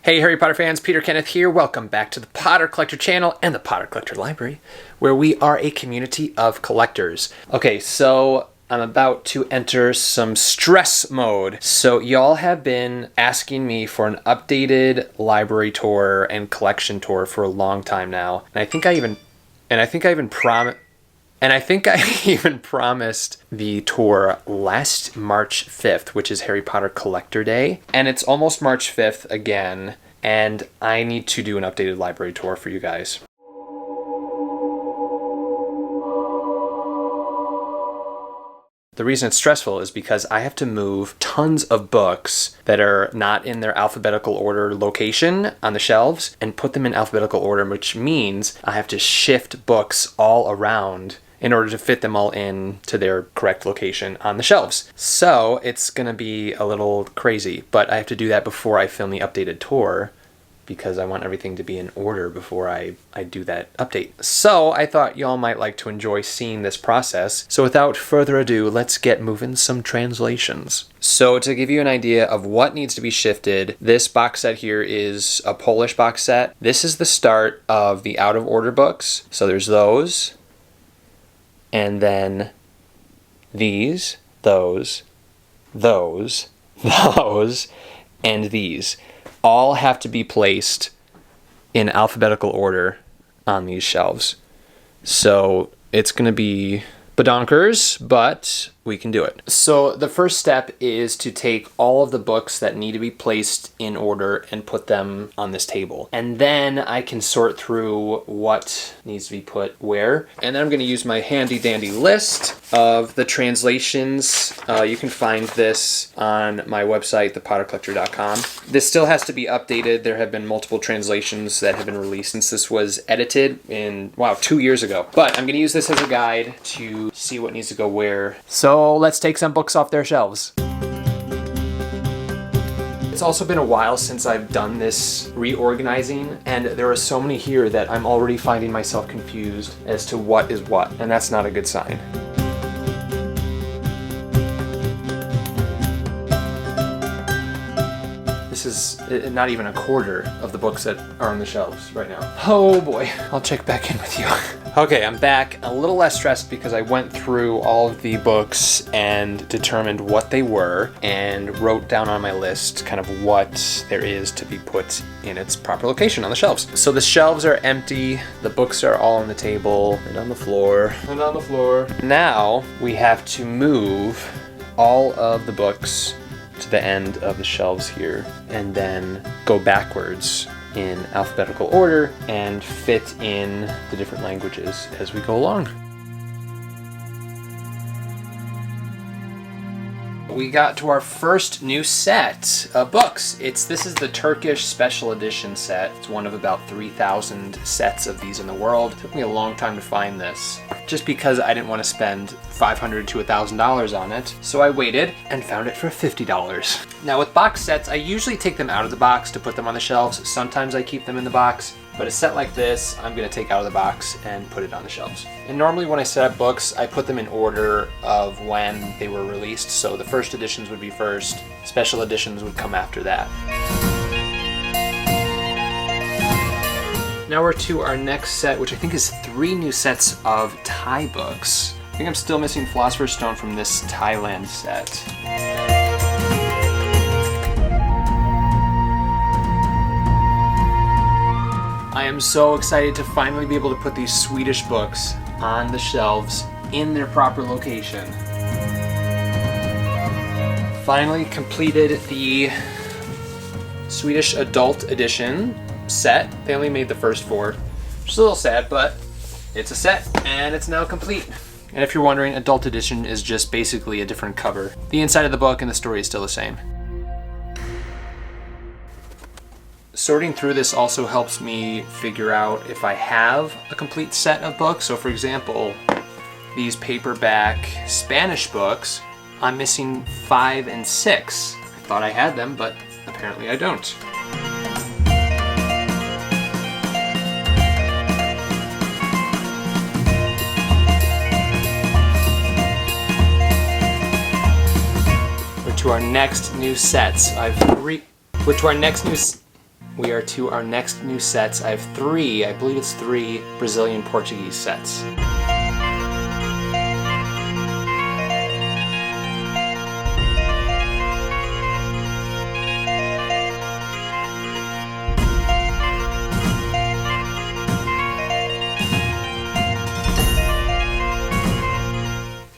Hey Harry Potter fans, Peter Kenneth here. Welcome back to the Potter Collector channel and the Potter Collector Library, where we are a community of collectors. Okay, so I'm about to enter some stress mode. So y'all have been asking me for an updated library tour and collection tour for a long time now. And I think I even promised the tour last March 5th, which is Harry Potter Collector Day. And it's almost March 5th again, and I need to do an updated library tour for you guys. The reason it's stressful is because I have to move tons of books that are not in their alphabetical order location on the shelves and put them in alphabetical order, which means I have to shift books all around in order to fit them all in to their correct location on the shelves. So it's gonna be a little crazy, but I have to do that before I film the updated tour because I want everything to be in order before I do that update. So I thought y'all might like to enjoy seeing this process. So without further ado, let's get moving some translations. So to give you an idea of what needs to be shifted, this box set here is a Polish box set. This is the start of the out of order books. So there's those, and then these, those, and these all have to be placed in alphabetical order on these shelves. So it's going to be badonkers, but we can do it. So the first step is to take all of the books that need to be placed in order and put them on this table. And then I can sort through what needs to be put where. And then I'm going to use my handy dandy list of the translations. You can find this on my website, thepottercollector.com. This still has to be updated. There have been multiple translations that have been released since this was edited in, 2 years ago. But I'm going to use this as a guide to see what needs to go where. So let's take some books off their shelves. It's also been a while since I've done this reorganizing, and there are so many here that I'm already finding myself confused as to what is what, and that's not a good sign. This is not even a quarter of the books that are on the shelves right now. Oh boy, I'll check back in with you. Okay, I'm back, a little less stressed because I went through all of the books and determined what they were and wrote down on my list kind of what there is to be put in its proper location on the shelves. So the shelves are empty, the books are all on the table and on the floor. Now we have to move all of the books to the end of the shelves here and then go backwards in alphabetical order and fit in the different languages as we go along. We got to our first new set of books. This is the Turkish special edition set. It's one of about 3,000 sets of these in the world. It took me a long time to find this, just because I didn't want to spend $500 to $1,000 on it. So I waited and found it for $50. Now with box sets, I usually take them out of the box to put them on the shelves. Sometimes I keep them in the box. But a set like this, I'm going to take out of the box and put it on the shelves. And normally when I set up books, I put them in order of when they were released. So the first editions would be first, special editions would come after that. Now we're to our next set, which I think is 3 new sets of Thai books. I think I'm still missing Philosopher's Stone from this Thailand set. I am so excited to finally be able to put these Swedish books on the shelves in their proper location. Finally completed the Swedish Adult Edition set. They only made the first 4, which is a little sad, but it's a set and it's now complete. And if you're wondering, Adult Edition is just basically a different cover. The inside of the book and the story is still the same. Sorting through this also helps me figure out if I have a complete set of books. So for example, these paperback Spanish books, I'm missing 5 and 6. I thought I had them, but apparently I don't. We're to our next new sets. We're to our next new we are to our next new sets. I have three, I believe it's three Brazilian Portuguese sets.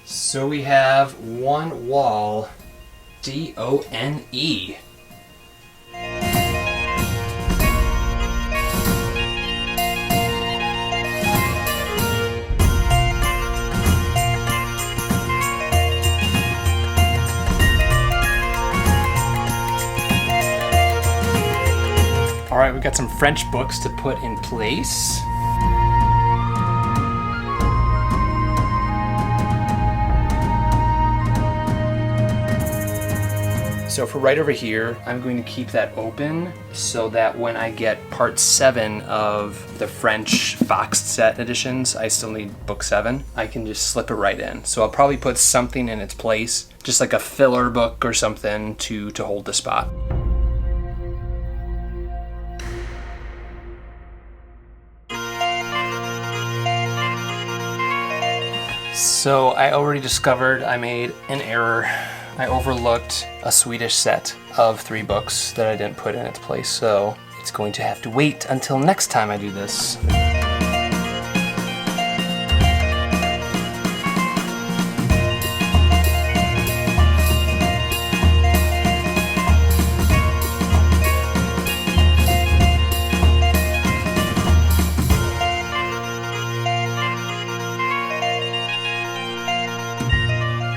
So we have one wall, D-O-N-E. All right, we've got some French books to put in place. So for right over here, I'm going to keep that open so that when I get part 7 of the French boxed set editions, I still need book 7, I can just slip it right in. So I'll probably put something in its place, just like a filler book or something to hold the spot. So I already discovered I made an error. I overlooked a Swedish set of 3 books that I didn't put in its place, so it's going to have to wait until next time I do this.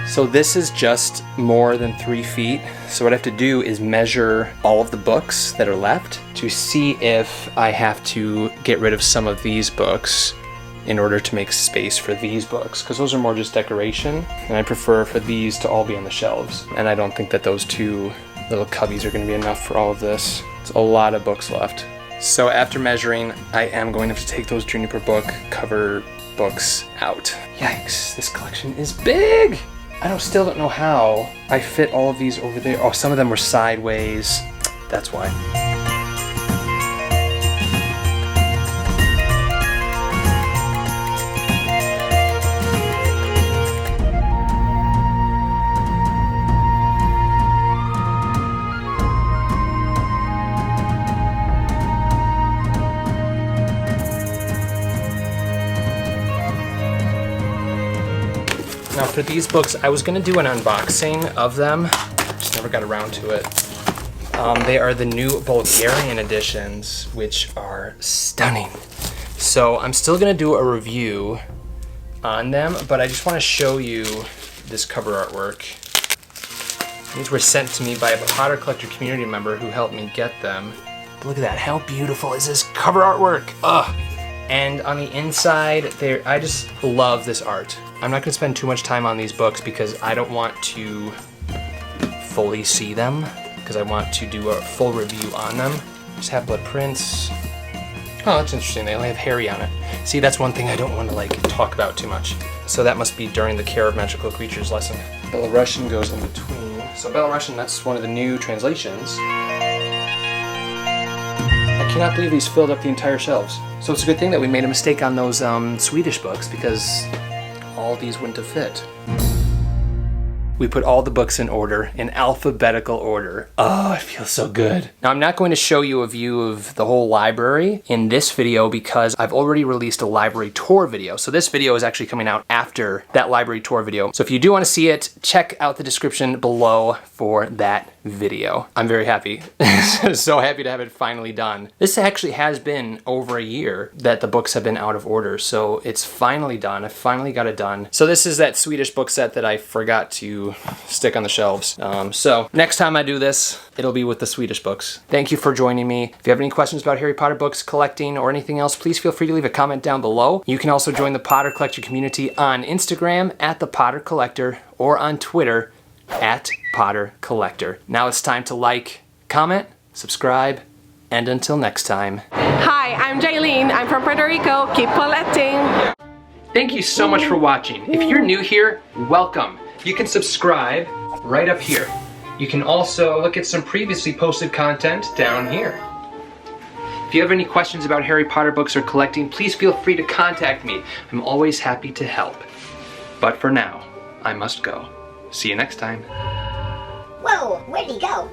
So this is just more than 3 feet. So what I have to do is measure all of the books that are left to see if I have to get rid of some of these books in order to make space for these books, because those are more just decoration, and I prefer for these to all be on the shelves. And I don't think that those 2 little cubbies are going to be enough for all of this. It's a lot of books left. So after measuring, I am going to have to take those juniper book cover books out. Yikes, this collection is big! Still don't know how I fit all of these over there. Oh, some of them were sideways. That's why. Now for these books, I was going to do an unboxing of them, just never got around to it. They are the new Bulgarian editions, which are stunning. So I'm still going to do a review on them, but I just want to show you this cover artwork. These were sent to me by a Potter Collector community member who helped me get them. But look at that, how beautiful is this cover artwork? Ugh! And on the inside, I just love this art. I'm not going to spend too much time on these books because I don't want to fully see them, because I want to do a full review on them. Just Half-Blood Prince. Oh, that's interesting. They only have Harry on it. See, that's one thing I don't want to talk about too much. So that must be during the Care of Magical Creatures lesson. Belarusian goes in between. So Belarusian, that's one of the new translations. I cannot believe he's filled up the entire shelves. So it's a good thing that we made a mistake on those Swedish books, because all these wouldn't have fit. We put all the books in order, in alphabetical order. Oh, it feels so good. Now, I'm not going to show you a view of the whole library in this video because I've already released a library tour video. So this video is actually coming out after that library tour video. So if you do want to see it, check out the description below for that video. I'm very happy. So happy to have it finally done. This actually has been over a year that the books have been out of order, so it's finally done. I finally got it done. So this is that Swedish book set that I forgot to stick on the shelves. So next time I do this, it'll be with the Swedish books. Thank you for joining me. If you have any questions about Harry Potter books, collecting, or anything else, please feel free to leave a comment down below. You can also join the Potter Collector community on Instagram at The Potter Collector or on Twitter at Potter Collector. Now it's time to like, comment, subscribe, and until next time. Hi, I'm Jaylene. I'm from Puerto Rico. Keep collecting. Thank you so much for watching. If you're new here, welcome. You can subscribe right up here. You can also look at some previously posted content down here. If you have any questions about Harry Potter books or collecting, please feel free to contact me. I'm always happy to help. But for now, I must go. See you next time. Whoa, where'd he go?